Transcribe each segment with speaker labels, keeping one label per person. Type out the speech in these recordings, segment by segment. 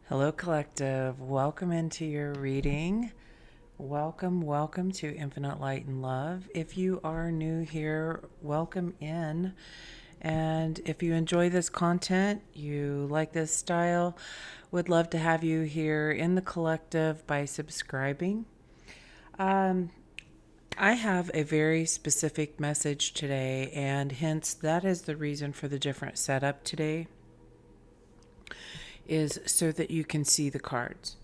Speaker 1: Hello, Collective. Welcome into your reading. Welcome to Infinite Light and Love. If you are new here, welcome in. And if you enjoy this content, you like this style, would love to have you here in the collective by subscribing. I have a very specific message today, and hence that is the reason for the different setup today, is so that you can see the cards.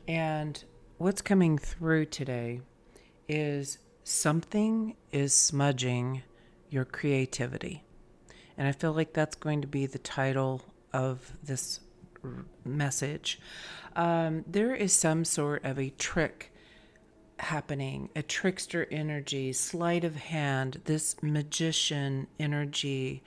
Speaker 1: And what's coming through today is something is smudging your creativity. And I feel like that's going to be the title of this message. There is some sort of a trick happening, a trickster energy, sleight of hand, this magician energy,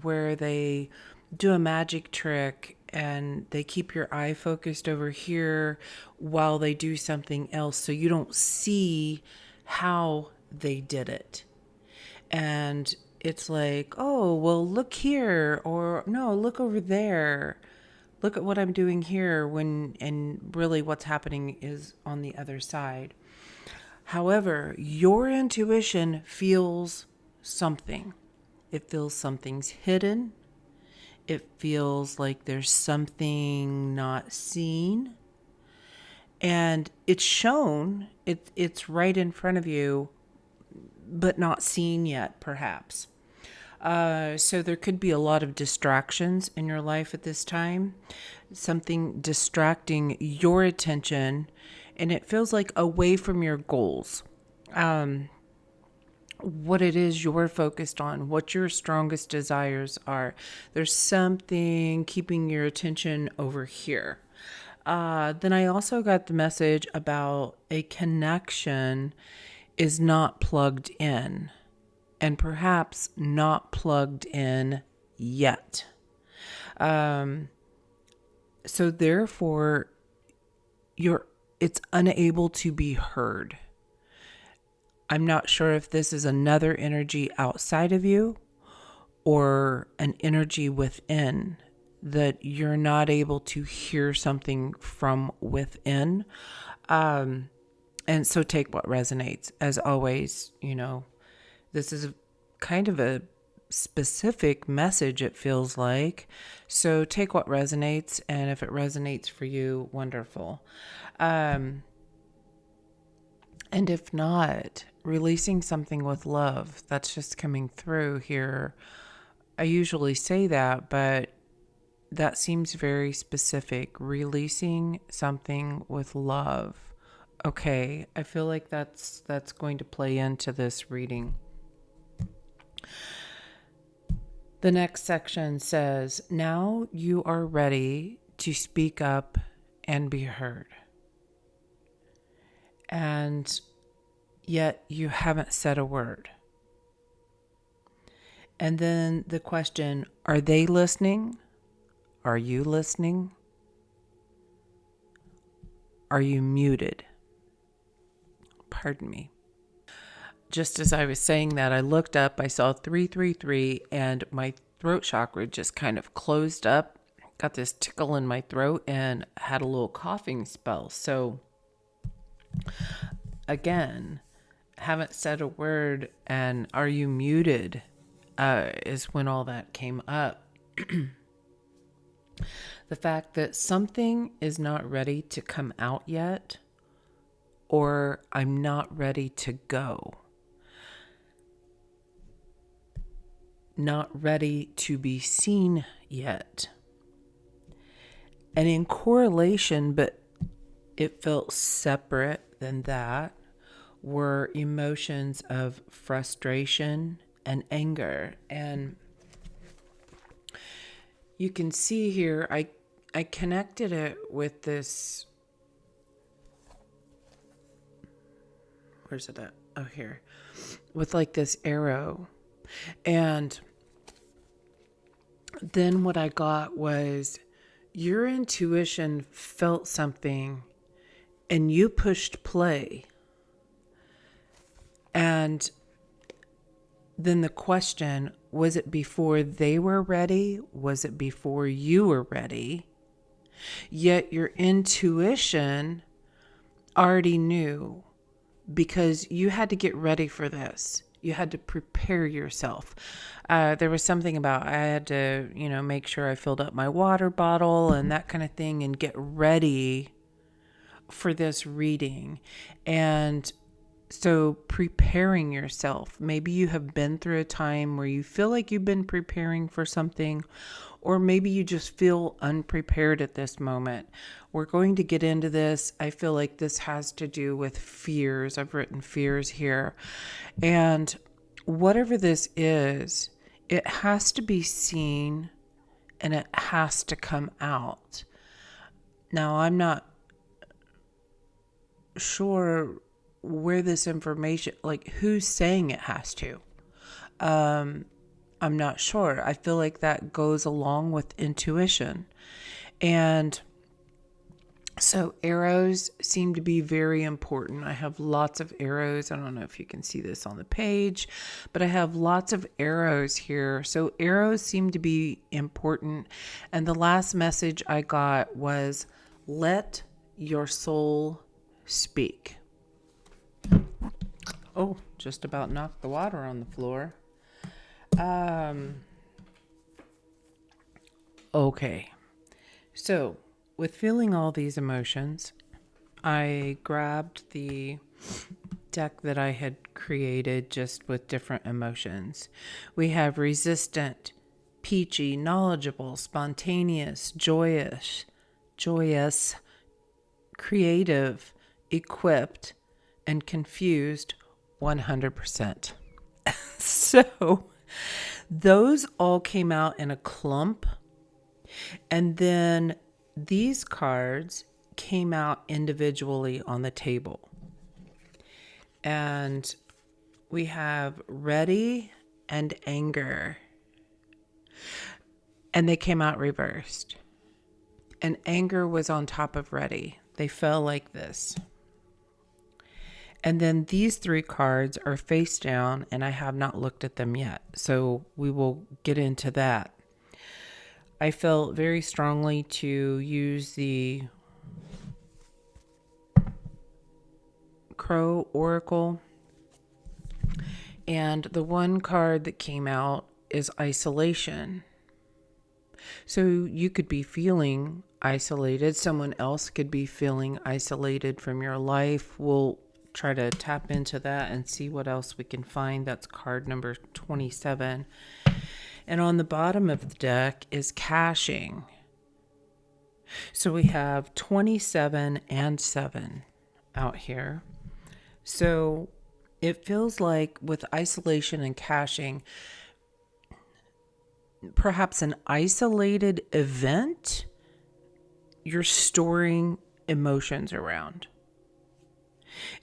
Speaker 1: where they do a magic trick and they keep your eye focused over here while they do something else, so you don't see how they did it. And it's like, oh, well, look here, or no, look over there. Look at what I'm doing here, and really what's happening is on the other side. However, your intuition feels something. It feels something's hidden. It feels like there's something not seen. And it's shown, it's right in front of you, but not seen yet, perhaps. So there could be a lot of distractions in your life at this time, something distracting your attention, and it feels like away from your goals. What it is you're focused on, what your strongest desires are. There's something keeping your attention over here. Then I also got the message about a connection is not plugged in, and perhaps not plugged in yet. So therefore, it's unable to be heard. I'm not sure if this is another energy outside of you or an energy within, that you're not able to hear something from within. And so take what resonates. As always, this is kind of a specific message, it feels like. So take what resonates, and if it resonates for you, wonderful. And if not, releasing something with love. That's just coming through here. I usually say that, but that seems very specific. Releasing something with love. Okay, I feel like that's going to play into this reading. The next section says, now you are ready to speak up and be heard. And yet you haven't said a word. And then the question, are they listening? Are you listening? Are you muted? Pardon me. Just as I was saying that, I looked up, I saw 333, and my throat chakra just kind of closed up. Got this tickle in my throat and had a little coughing spell. So again, haven't said a word, and are you muted is when all that came up. The fact that something is not ready to come out yet, or I'm not ready to go. Not ready to be seen yet. And in correlation, but it felt separate than that, were emotions of frustration and anger. And you can see here, I connected it with this. Where's it at? Oh, here. With like this arrow. And then what I got was your intuition felt something and you pushed play. And then the question, was it before they were ready? Was it before you were ready? Yet your intuition already knew because you had to get ready for this. You had to prepare yourself. There was something about I had to, make sure I filled up my water bottle and that kind of thing and get ready for this reading. And so preparing yourself, maybe you have been through a time where you feel like you've been preparing for something, or maybe you just feel unprepared at this moment. We're going to get into this. I feel like this has to do with fears. I've written fears here. And whatever this is, it has to be seen and it has to come out. Now, I'm not sure where this information, like who's saying it has to. I'm not sure. I feel like that goes along with intuition. And so arrows seem to be very important. I have lots of arrows. I don't know if you can see this on the page, but I have lots of arrows here. So arrows seem to be important. And the last message I got was, let your soul speak. Oh, just about knocked the water on the floor. Okay. So, with feeling all these emotions, I grabbed the deck that I had created just with different emotions. We have resistant, peachy, knowledgeable, spontaneous, joyous, creative, equipped, and confused 100%. So those all came out in a clump. And then these cards came out individually on the table. And we have ready and anger. And they came out reversed. And anger was on top of ready. They fell like this. And then these three cards are face down, and I have not looked at them yet. So we will get into that. I felt very strongly to use the Crow Oracle. And the one card that came out is isolation. So you could be feeling isolated. Someone else could be feeling isolated from your life. We'll try to tap into that and see what else we can find. That's card number 27. And on the bottom of the deck is caching. So we have 27 and 7 out here. So it feels like with isolation and caching, perhaps an isolated event you're storing emotions around.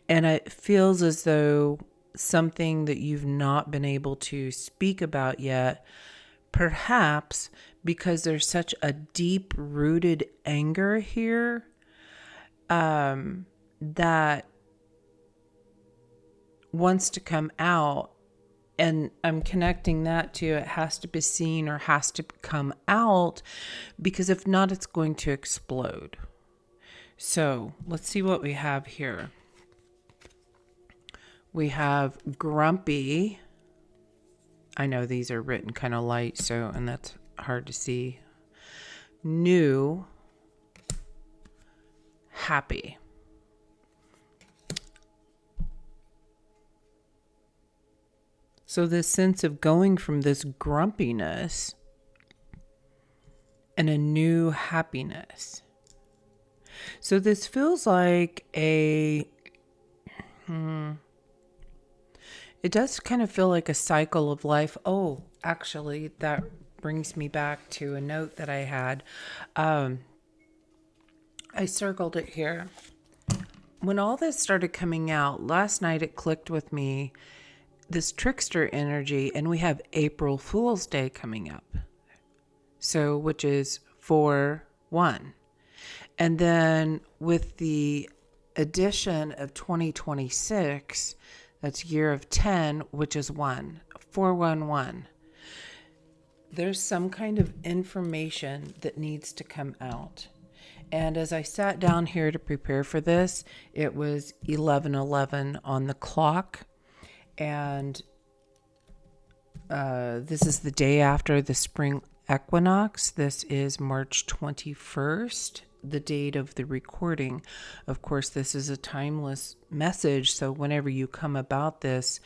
Speaker 1: And it feels as though something that you've not been able to speak about yet, perhaps because there's such a deep-rooted anger here, that wants to come out. And I'm connecting that to it has to be seen or has to come out, because if not, it's going to explode. So let's see what we have here. We have grumpy. I know these are written kind of light, and that's hard to see. New, happy. So this sense of going from this grumpiness and a new happiness. So this feels like it does kind of feel like a cycle of life. Oh, actually, that brings me back to a note that I had. I circled it here. When all this started coming out, last night it clicked with me, this trickster energy, and we have April Fool's Day coming up. So, which is 4/1. And then with the addition of 2026, that's year of 10, which is 411. There's some kind of information that needs to come out. And as I sat down here to prepare for this, it was 11:11 on the clock. And this is the day after the spring equinox. This is March 21st, the date of the recording. Of course, this is a timeless message. So whenever you come about this,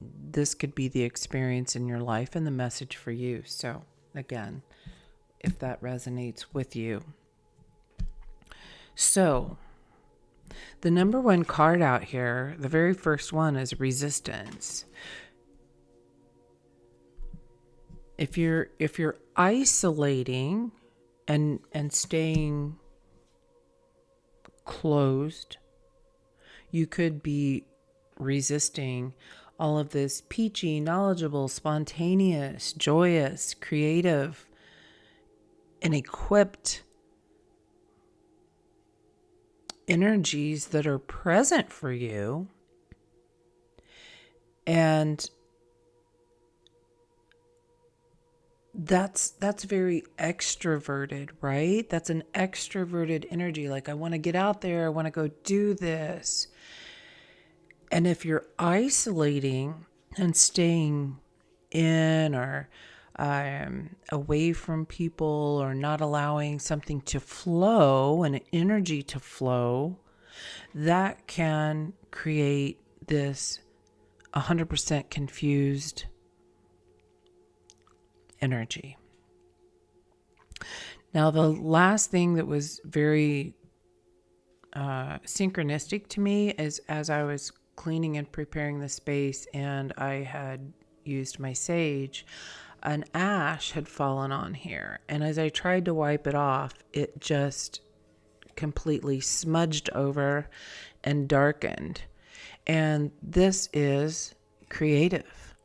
Speaker 1: this could be the experience in your life and the message for you. So again, if that resonates with you. So the number one card out here, the very first one, is resistance. If you're isolating and staying closed, you could be resisting all of this peachy, knowledgeable, spontaneous, joyous, creative, and equipped energies that are present for you. And that's very extroverted, right? That's an extroverted energy. Like, I want to get out there. I want to go do this. And if you're isolating and staying in or away from people, or not allowing something to flow, an energy to flow, that can create this 100% confused energy. Now, the last thing that was very synchronistic to me is, as I was cleaning and preparing the space and I had used my sage, an ash had fallen on here. And as I tried to wipe it off, it just completely smudged over and darkened. And this is creative.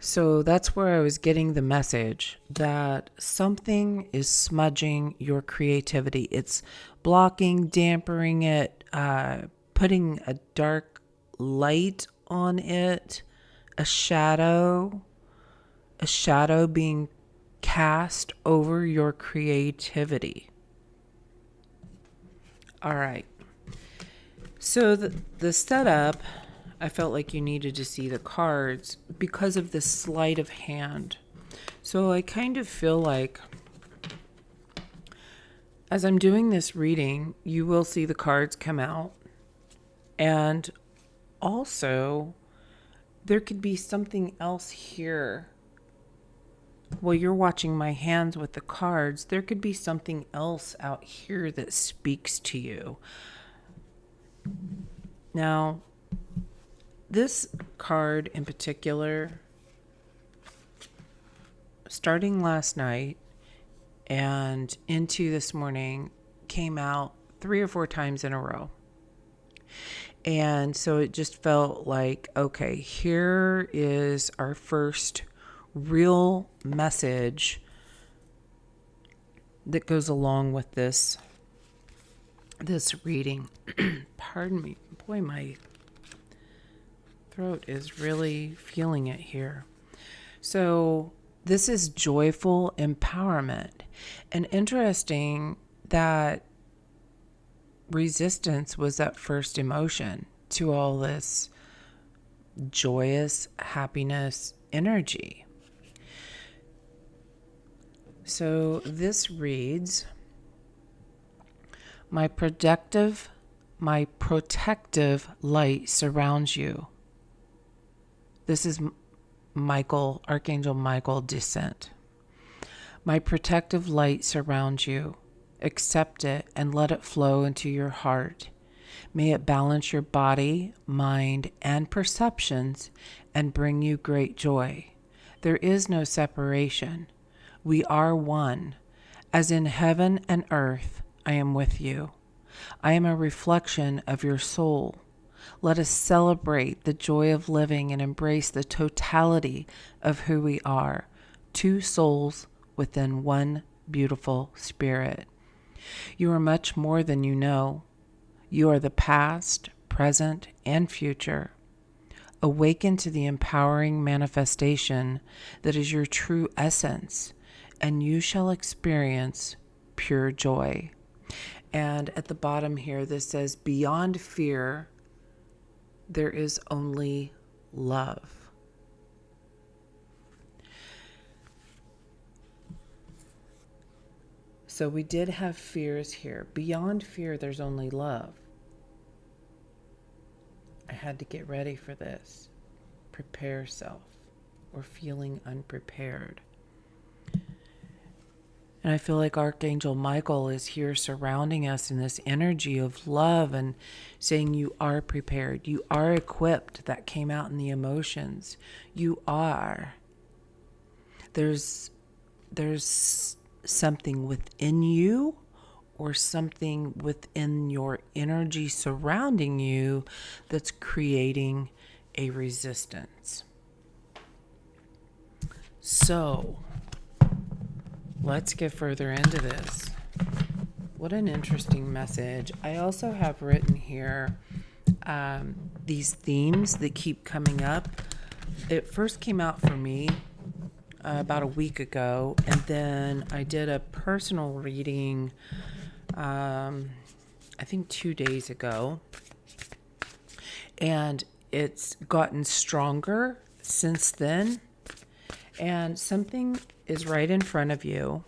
Speaker 1: So that's where I was getting the message that something is smudging your creativity. It's blocking, dampening it, putting a dark light on it, a shadow being cast over your creativity. All right. So the setup, I felt like you needed to see the cards because of the sleight of hand. So I kind of feel like as I'm doing this reading, you will see the cards come out. And also, there could be something else here. While you're watching my hands with the cards, there could be something else out here that speaks to you. Now, this card in particular, starting last night and into this morning, came out 3 or 4 times in a row. And so it just felt like, okay, here is our first real message that goes along with this reading. Pardon me. Boy, my throat is really feeling it here. So this is joyful empowerment. And interesting that resistance was that first emotion to all this joyous happiness energy. So this reads, my protective light surrounds you. This is Michael, Archangel Michael descent. My protective light surrounds you. Accept it and let it flow into your heart. May it balance your body, mind, and perceptions and bring you great joy. There is no separation. We are one. As in heaven and earth, I am with you. I am a reflection of your soul. Let us celebrate the joy of living and embrace the totality of who we are, 2 souls within one beautiful spirit. You are much more than you know. You are the past, present, and future. Awaken to the empowering manifestation that is your true essence, and you shall experience pure joy. And at the bottom here, this says, beyond fear, there is only love. So we did have fears here. Beyond fear, there's only love. I had to get ready for this. Prepare yourself. Or feeling unprepared. And I feel like Archangel Michael is here surrounding us in this energy of love and saying you are prepared. You are equipped. That came out in the emotions. You are. There's something within you or something within your energy surrounding you that's creating a resistance. So, let's get further into this. What an interesting message. I also have written here these themes that keep coming up. It first came out for me about a week ago, and then I did a personal reading I think 2 days ago, and it's gotten stronger since then. And something is right in front of you,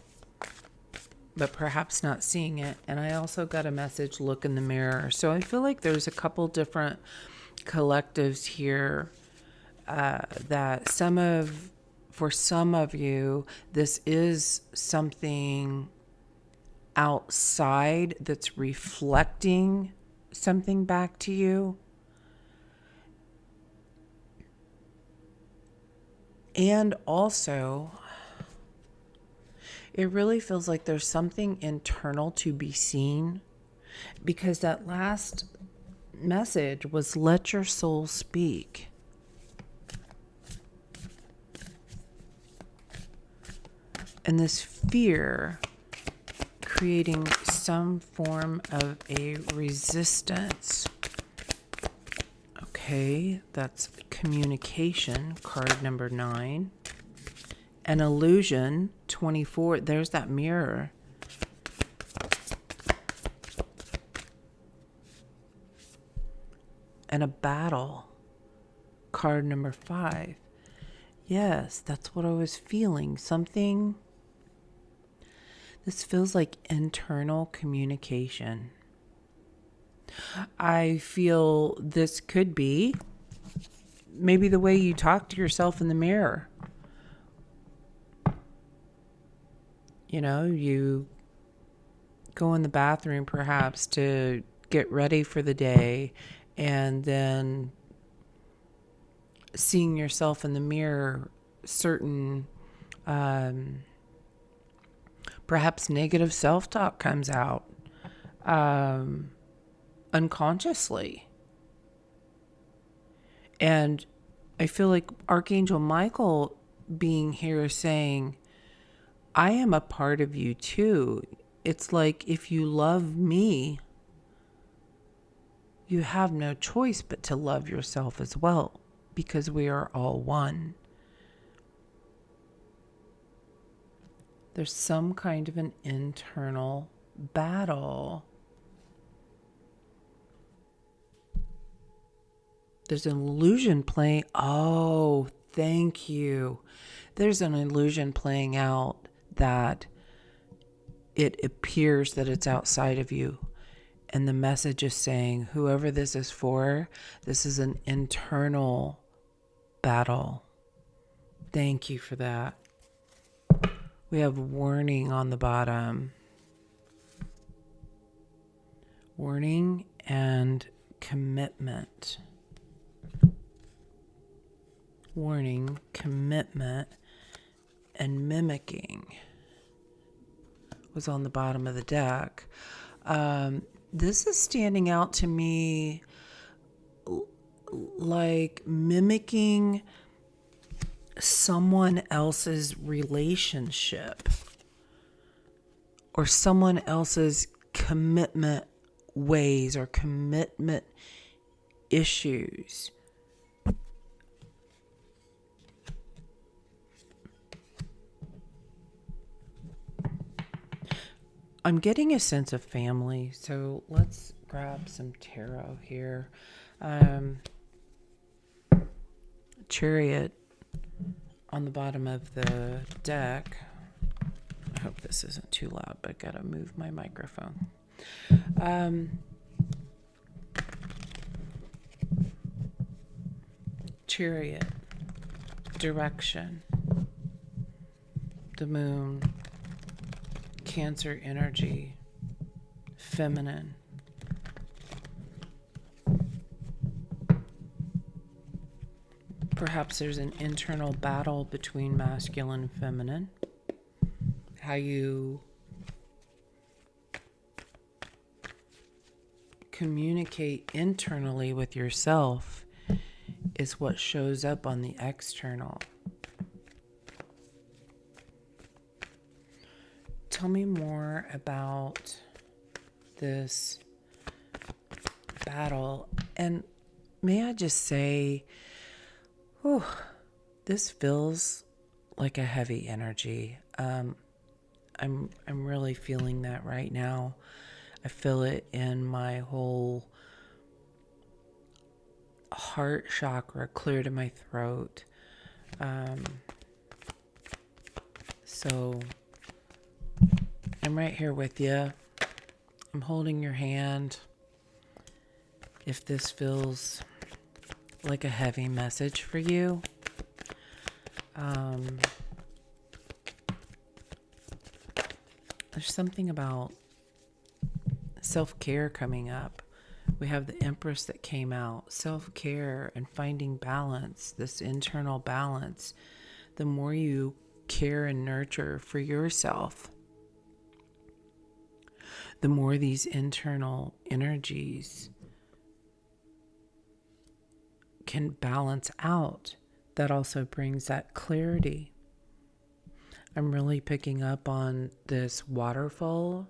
Speaker 1: but perhaps not seeing it. And I also got a message, look in the mirror. So I feel like there's a couple different collectives here that for some of you, this is something outside that's reflecting something back to you. And also, it really feels like there's something internal to be seen, because that last message was let your soul speak. And this fear creating some form of a resistance. Okay, that's communication, card number 9. An illusion, 24. There's that mirror. And a battle, card number 5. Yes, that's what I was feeling. Something. This feels like internal communication. I feel this could be maybe the way you talk to yourself in the mirror. You know, you go in the bathroom perhaps to get ready for the day, and then seeing yourself in the mirror, certain perhaps negative self-talk comes out unconsciously. And I feel like Archangel Michael being here is saying, I am a part of you too. It's like, if you love me, you have no choice but to love yourself as well, because we are all one. There's some kind of an internal battle. There's an illusion playing. Oh, thank you. There's an illusion playing out that it appears that it's outside of you. And the message is saying, whoever this is for, this is an internal battle. Thank you for that. We have warning on the bottom. Warning and commitment. Warning, commitment, and mimicking was on the bottom of the deck. This is standing out to me like mimicking someone else's relationship or someone else's commitment ways or commitment issues. I'm getting a sense of family, so let's grab some tarot here. Um, Chariot on the bottom of the deck. I hope this isn't too loud, but I gotta move my microphone. Chariot, direction, the moon, Cancer energy, feminine. Perhaps there's an internal battle between masculine and feminine. How you communicate internally with yourself is what shows up on the external. Tell me more about this battle. And may I just say, this feels like a heavy energy. I'm really feeling that right now. I feel it in my whole heart chakra, clear to my throat. So I'm right here with you. I'm holding your hand. If this feels like a heavy message for you, there's something about self-care coming up. We have the Empress that came out. Self-care and finding balance, this internal balance. The more you care and nurture for yourself, the more these internal energies can balance out. That also brings that clarity. I'm really picking up on this waterfall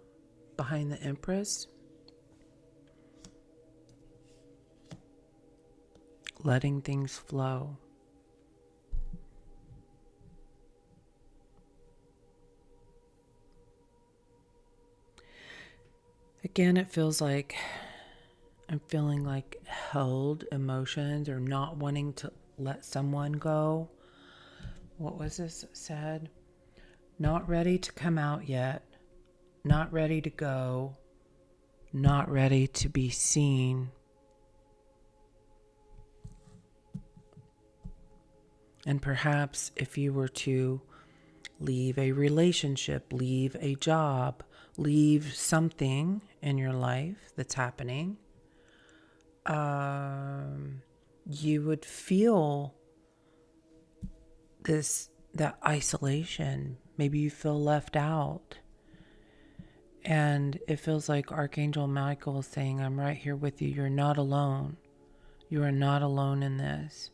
Speaker 1: behind the Empress. Letting things flow. Again, it feels like I'm feeling like held emotions or not wanting to let someone go. What was this said? Not ready to come out yet. Not ready to go. Not ready to be seen. And perhaps if you were to leave a relationship, leave a job, leave something in your life that's happening, you would feel that isolation. Maybe you feel left out. And it feels like Archangel Michael is saying, I'm right here with you. You're not alone. You are not alone in this.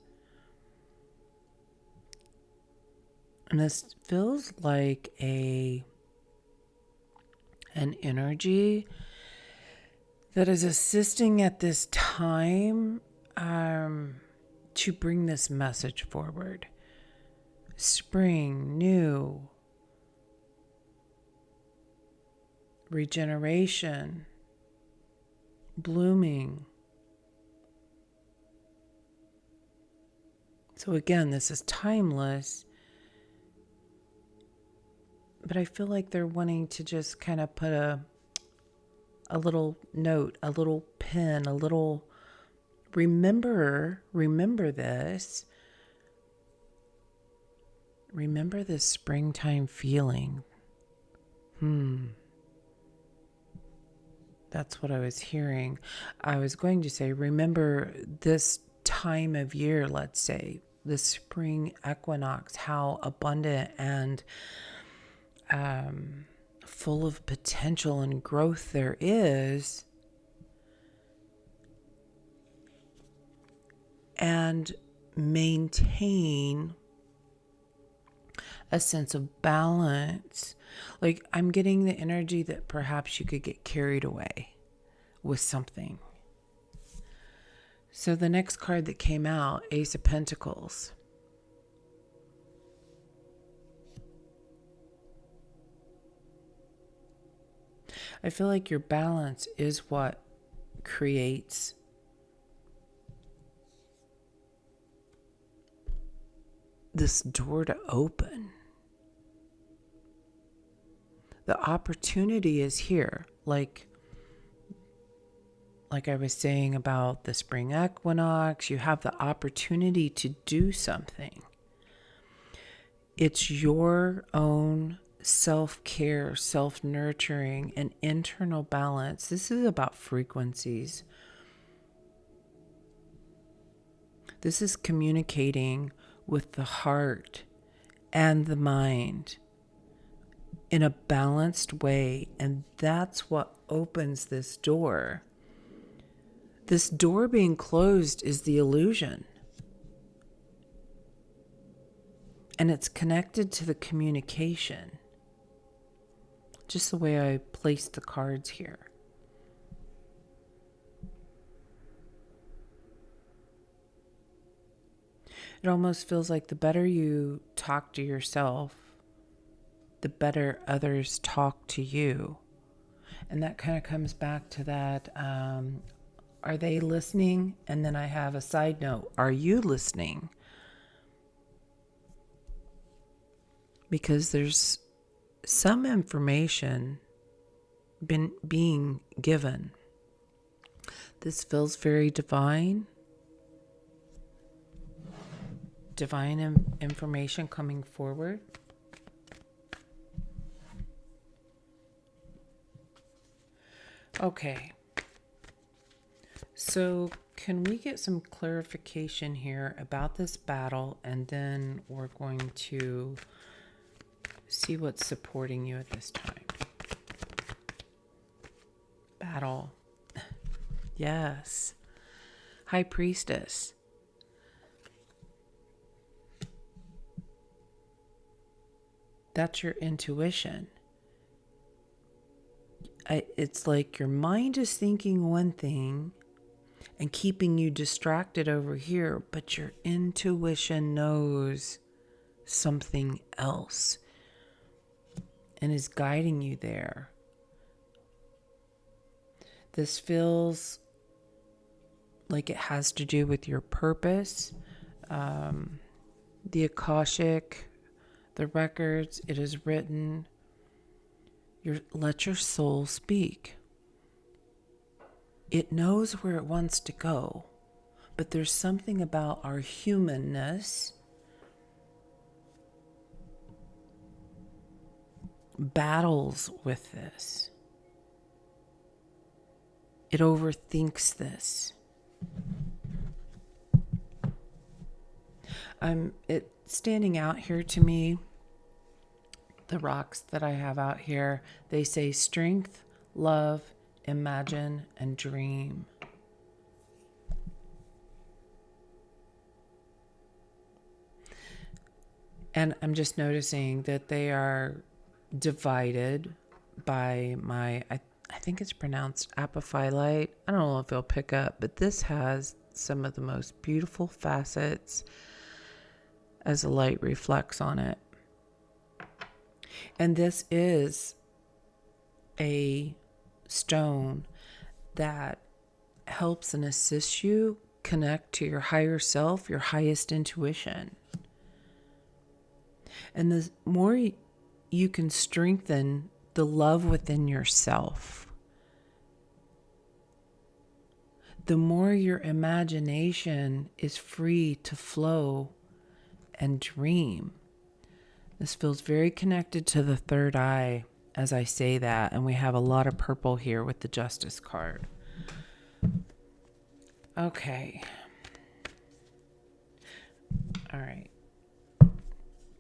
Speaker 1: And this feels like an energy that is assisting at this time to bring this message forward. Spring, new, regeneration, blooming. So again, this is timeless. But I feel like they're wanting to just kind of put a little note, a little pin, a little remember this. Remember this springtime feeling. That's what I was hearing. I was going to say, remember this time of year, let's say, the spring equinox, how abundant and full of potential and growth there is. And maintain a sense of balance. Like, I'm getting the energy that perhaps you could get carried away with something. So the next card that came out, Ace of Pentacles. I feel like your balance is what creates this door to open. The opportunity is here. Like I was saying about the spring equinox, you have the opportunity to do something. It's your own self-care, self-nurturing, and internal balance. This is about frequencies. This is communicating with the heart and the mind in a balanced way, and that's what opens this door. This door being closed is the illusion. And it's connected to the communication. Just the way I placed the cards here. It almost feels like the better you talk to yourself, the better others talk to you. And that kind of comes back to that, are they listening? And then I have a side note, are you listening? Because there's some information being given. This feels very divine. Divine information coming forward. Okay. So can we get some clarification here about this battle, and then we're going to see what's supporting you at this time. Battle. Yes. High Priestess. That's your intuition. It's like your mind is thinking one thing and keeping you distracted over here, but your intuition knows something else and is guiding you there. This feels like it has to do with your purpose, the Akashic, the records. It is written. Let your soul speak. It knows where it wants to go, but there's something about our humanness battles with this. It overthinks this. It's standing out here to me. The rocks that I have out here, they say strength, love, imagine, and dream. And I'm just noticing that they are divided by I think it's pronounced apophyllite. I don't know if it'll pick up, but this has some of the most beautiful facets as the light reflects on it. And this is a stone that helps and assists you connect to your higher self, your highest intuition. And the more you can strengthen the love within yourself, the more your imagination is free to flow and dream. This feels very connected to the third eye as I say that, and we have a lot of purple here with the Justice card. Okay. All right.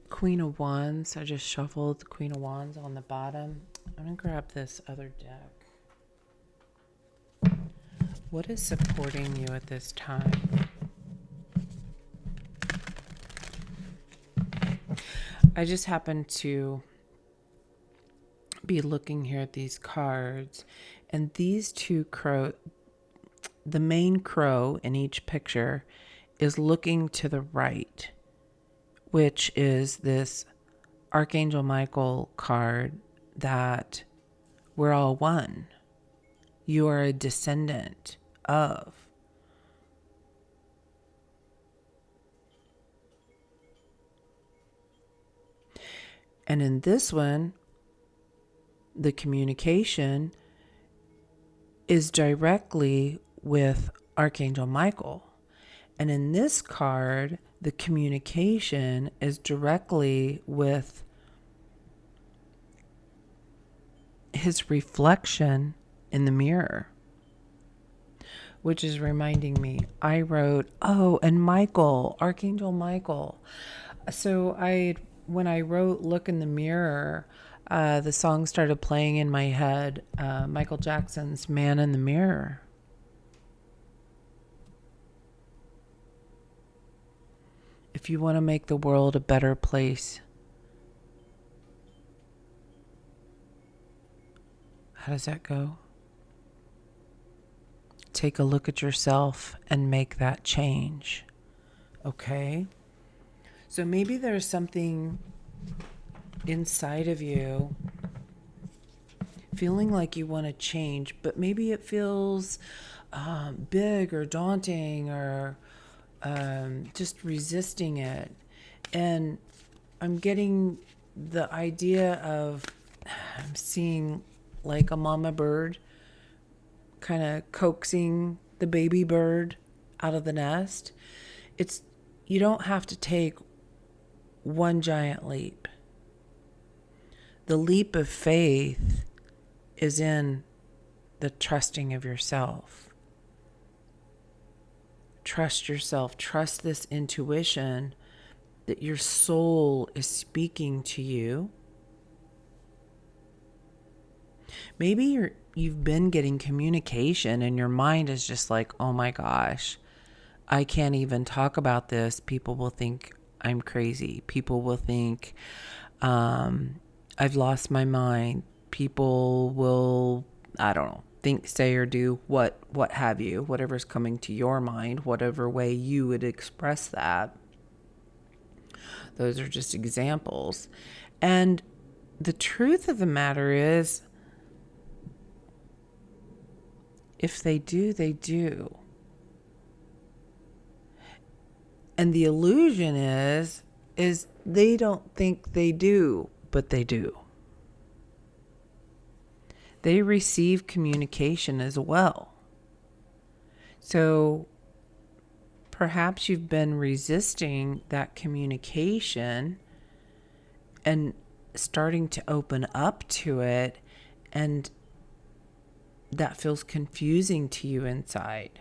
Speaker 1: Queen of Wands. I just shuffled the Queen of Wands on the bottom. I'm going to grab this other deck. What is supporting you at this time? I just happened to be looking here at these cards, and these two the main crow in each picture is looking to the right, which is this Archangel Michael card that We're all one. You are a descendant of. And in this one, the communication is directly with Archangel Michael. And in this card, the communication is directly with his reflection in the mirror. Which is reminding me, I wrote, and Michael, Archangel Michael. So when I wrote Look in the Mirror, the song started playing in my head, Michael Jackson's Man in the Mirror. If you want to make the world a better place, how does that go? Take a look at yourself and make that change. Okay? So maybe there's something inside of you feeling like you want to change, but maybe it feels big or daunting or just resisting it. And I'm getting the idea of, I'm seeing like a mama bird kind of coaxing the baby bird out of the nest. You don't have to take one giant leap. The leap of faith is in the trusting of yourself. Trust yourself. Trust this intuition that your soul is speaking to you. Maybe you've been getting communication and your mind is just like, oh my gosh, I can't even talk about this. People will think I'm crazy. People will think I've lost my mind. People will, I don't know, think, say, or do what have you, whatever's coming to your mind, whatever way you would express that. Those are just examples. And the truth of the matter is, if they do, they do. And the illusion is they don't think they do, but they do. They receive communication as well. So perhaps you've been resisting that communication and starting to open up to it, and that feels confusing to you inside.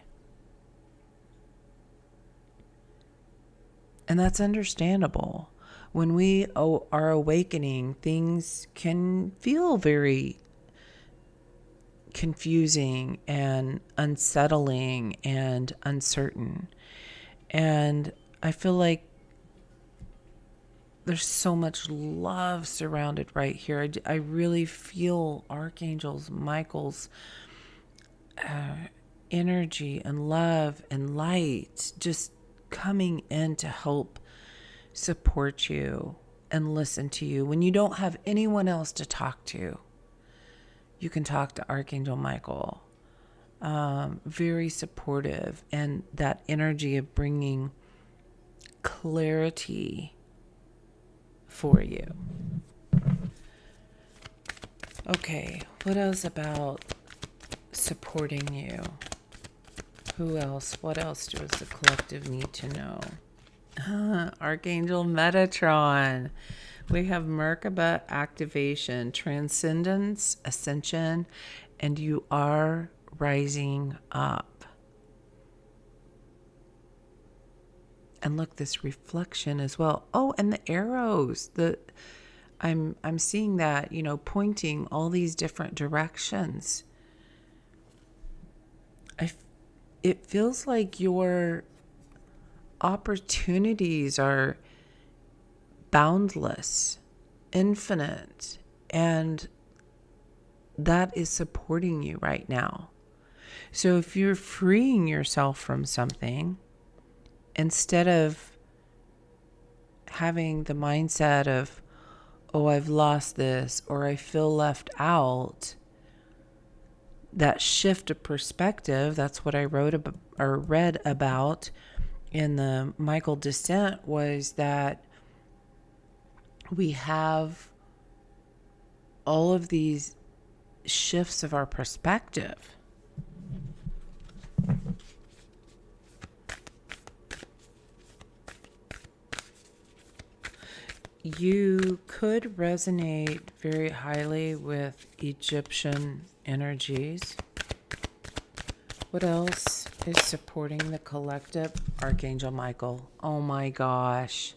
Speaker 1: And that's understandable. When we are awakening, things can feel very confusing and unsettling and uncertain. And I feel like there's so much love surrounded right here. I really feel Archangel Michael's energy and love and light just coming in to help support you and listen to you. When you don't have anyone else to talk to, you can talk to Archangel Michael. Very supportive, and that energy of bringing clarity for you. Okay, what else about supporting you? Who else? What else does the collective need to know? Archangel Metatron. We have Merkaba activation, transcendence, ascension, and you are rising up. And look, this reflection as well. Oh, and the arrows. I'm seeing that, pointing all these different directions. It feels like your opportunities are boundless, infinite, and that is supporting you right now. So if you're freeing yourself from something, instead of having the mindset of, oh, I've lost this, or I feel left out, that shift of perspective, that's what I wrote about, or read about in the Michael Descent, was that we have all of these shifts of our perspective. You could resonate very highly with Egyptian energies. What else is supporting the collective? Archangel Michael. Oh my gosh.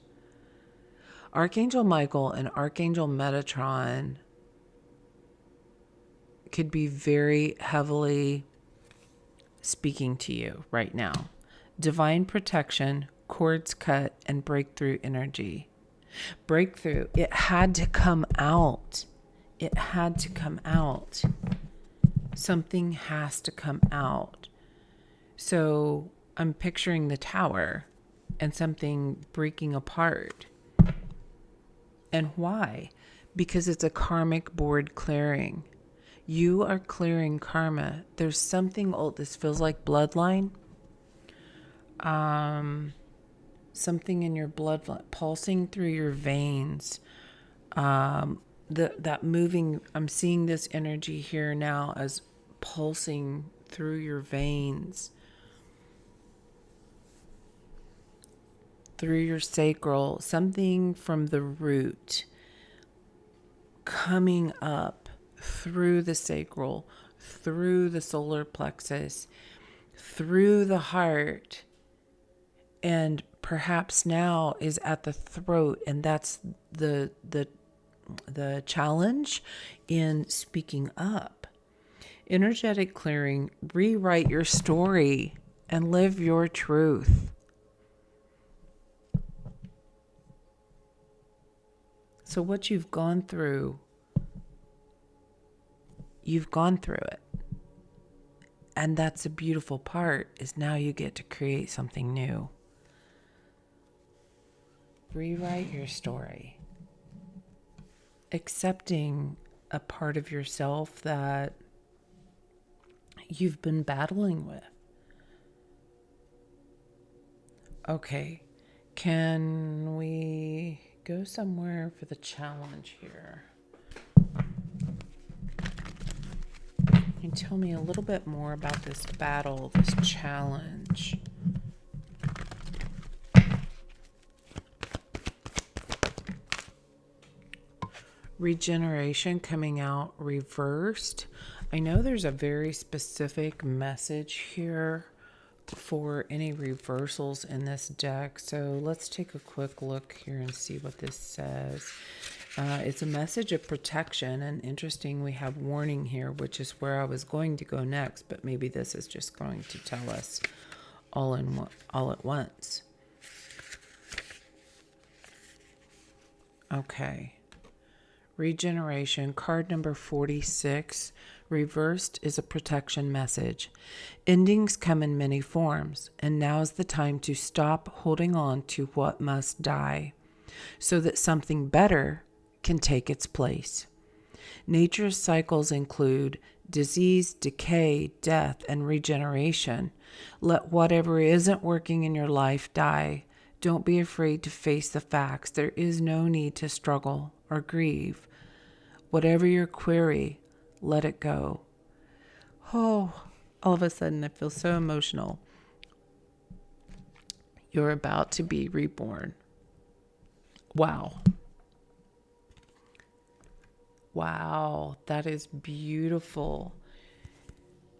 Speaker 1: Archangel Michael and Archangel Metatron could be very heavily speaking to you right now. Divine protection, cords cut, and breakthrough energy. Breakthrough. It had to come out. It had to come out. Something has to come out. So I'm picturing the tower and something breaking apart. And why? Because it's a karmic board clearing. You are clearing karma. There's something old. This feels like bloodline. Something in your bloodline pulsing through your veins. That moving. I'm seeing this energy here now as pulsing through your veins, through your sacral. Something from the root coming up through the sacral, through the solar plexus, through the heart, and perhaps now is at the throat. And that's the challenge in speaking up. Energetic clearing. Rewrite your story and live your truth. So what you've gone through it. And that's the beautiful part, is now you get to create something new. Rewrite your story. Accepting a part of yourself that you've been battling with. Okay, can we go somewhere for the challenge here? Can you tell me a little bit more about this battle, this challenge? Regeneration coming out reversed. I know there's a very specific message here for any reversals in this deck. So let's take a quick look here and see what this says. It's a message of protection, and interesting, we have warning here, which is where I was going to go next, but maybe this is just going to tell us all at once. Okay. Regeneration, card number 46, reversed, is a protection message. Endings come in many forms, and now's the time to stop holding on to what must die, so that something better can take its place. Nature's cycles include disease, decay, death, and regeneration. Let whatever isn't working in your life die. Don't be afraid to face the facts. There is no need to struggle or grieve. Whatever your query, let it go. Oh, all of a sudden I feel so emotional. You're about to be reborn. Wow. Wow, that is beautiful.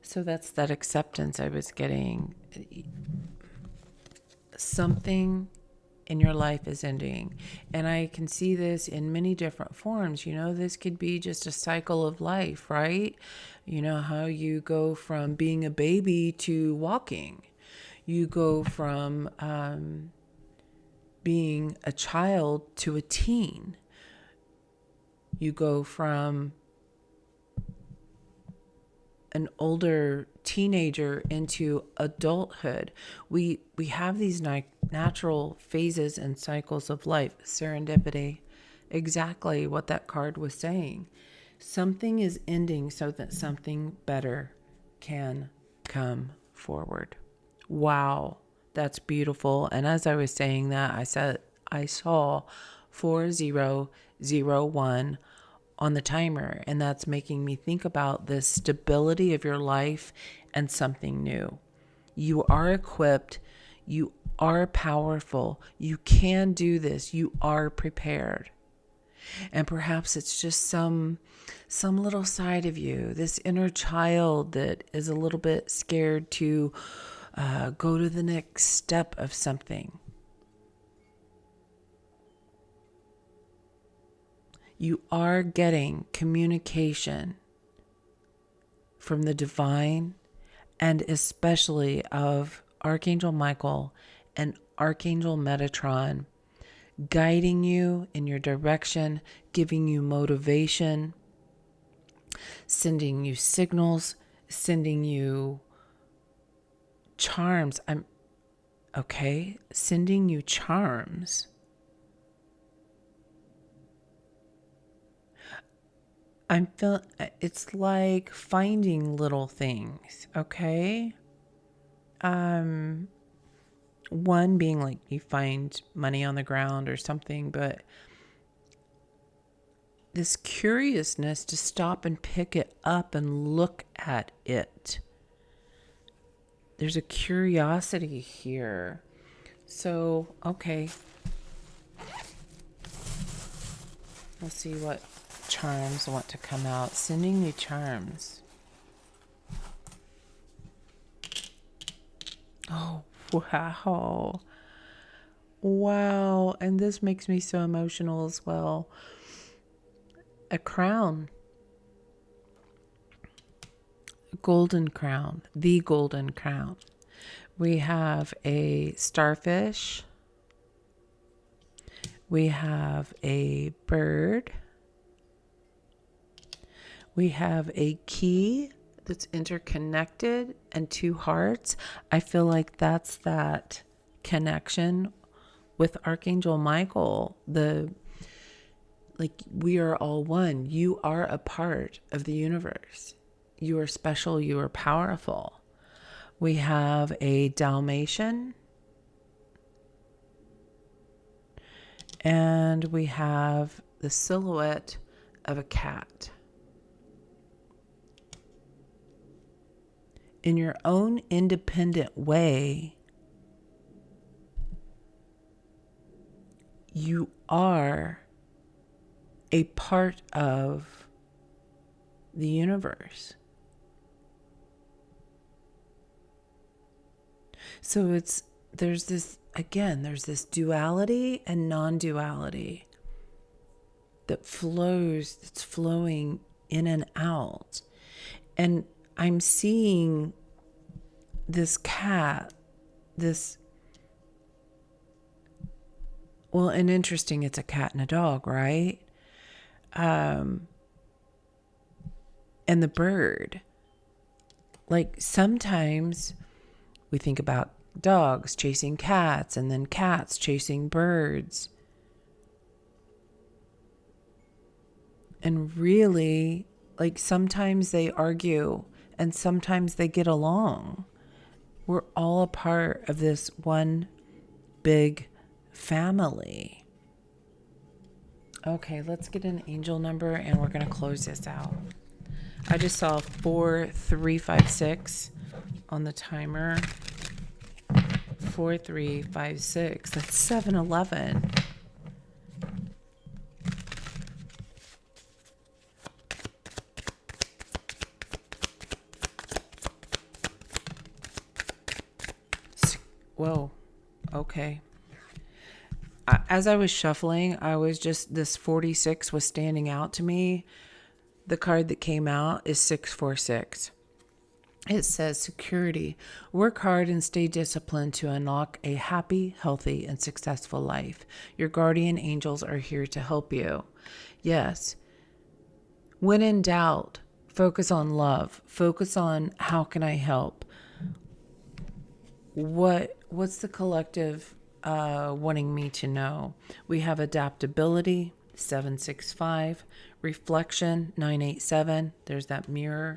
Speaker 1: So that's that acceptance I was getting. Something in your life is ending. And I can see this in many different forms. You know, this could be just a cycle of life, right? You know, how you go from being a baby to walking. You go from being a child to a teen. You go from an older teenager into adulthood. We have these natural phases and cycles of life. Serendipity, exactly what that card was saying. Something is ending so that something better can come forward. Wow, that's beautiful. And as I was saying that, I saw 4001 on the timer, and that's making me think about the stability of your life and something new. You are equipped. You are powerful. You can do this. You are prepared. And perhaps it's just some little side of you, this inner child that is a little bit scared to go to the next step of something. You are getting communication from the divine, and especially of Archangel Michael and Archangel Metatron, guiding you in your direction, giving you motivation, sending you signals, sending you charms. Sending you charms. I'm feeling it's like finding little things, okay? One being like you find money on the ground or something, but this curiousness to stop and pick it up and look at it. There's a curiosity here. So, okay. We'll see what charms want to come out. Sending you charms. Oh, wow. Wow. And this makes me so emotional as well. A crown. A golden crown. The golden crown. We have a starfish. We have a bird. We have a key that's interconnected and two hearts. I feel like that's that connection with Archangel Michael. We are all one. You are a part of the universe. You are special. You are powerful. We have a Dalmatian. And we have the silhouette of a cat. In your own independent way, you are a part of the universe. So there's this duality and non-duality that's flowing in and out. And I'm seeing this cat, and interesting, it's a cat and a dog, right? And the bird. Like sometimes we think about dogs chasing cats and then cats chasing birds. And really, like sometimes they argue and sometimes they get along. We're all a part of this one big family. Okay, let's get an angel number and we're going to close this out. I just saw 4356 on the timer. 4356. That's 711. Whoa. Okay. As I was shuffling, this 46 was standing out to me. The card that came out is 646. It says security. Work hard and stay disciplined to unlock a happy, healthy, and successful life. Your guardian angels are here to help you. Yes. When in doubt, focus on love. Focus on how can I help? What's the collective wanting me to know? We have adaptability, 765, reflection, 987. There's that mirror.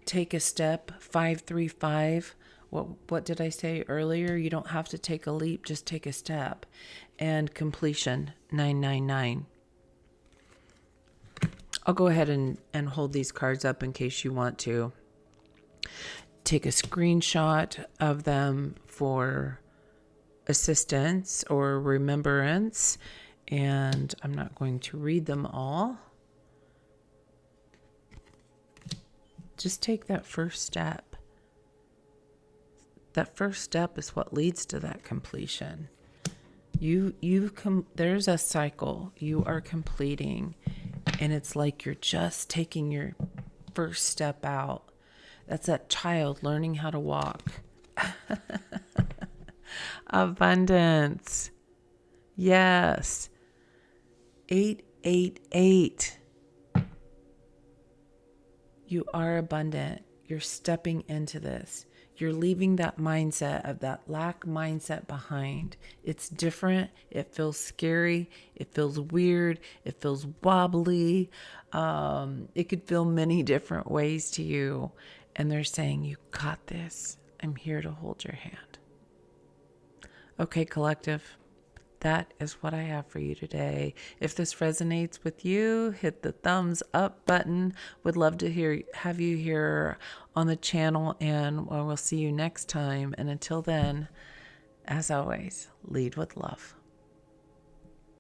Speaker 1: take a step, 535. What did I say earlier? You don't have to take a leap, just take a step. And completion, 999. I'll go ahead and hold these cards up in case you want to take a screenshot of them for assistance or remembrance. And I'm not going to read them all. Just take that first step. That first step is what leads to that completion. There's a cycle you are completing, and it's like you're just taking your first step out. That's that child learning how to walk. Abundance. Yes. 888. You are abundant. You're stepping into this. You're leaving that mindset of that lack mindset behind. It's different. It feels scary. It feels weird. It feels wobbly. It could feel many different ways to you. And they're saying, you got this. I'm here to hold your hand. Okay, collective. That is what I have for you today. If this resonates with you, hit the thumbs up button. Would love to have you here on the channel, and we'll see you next time. And until then, as always, lead with love.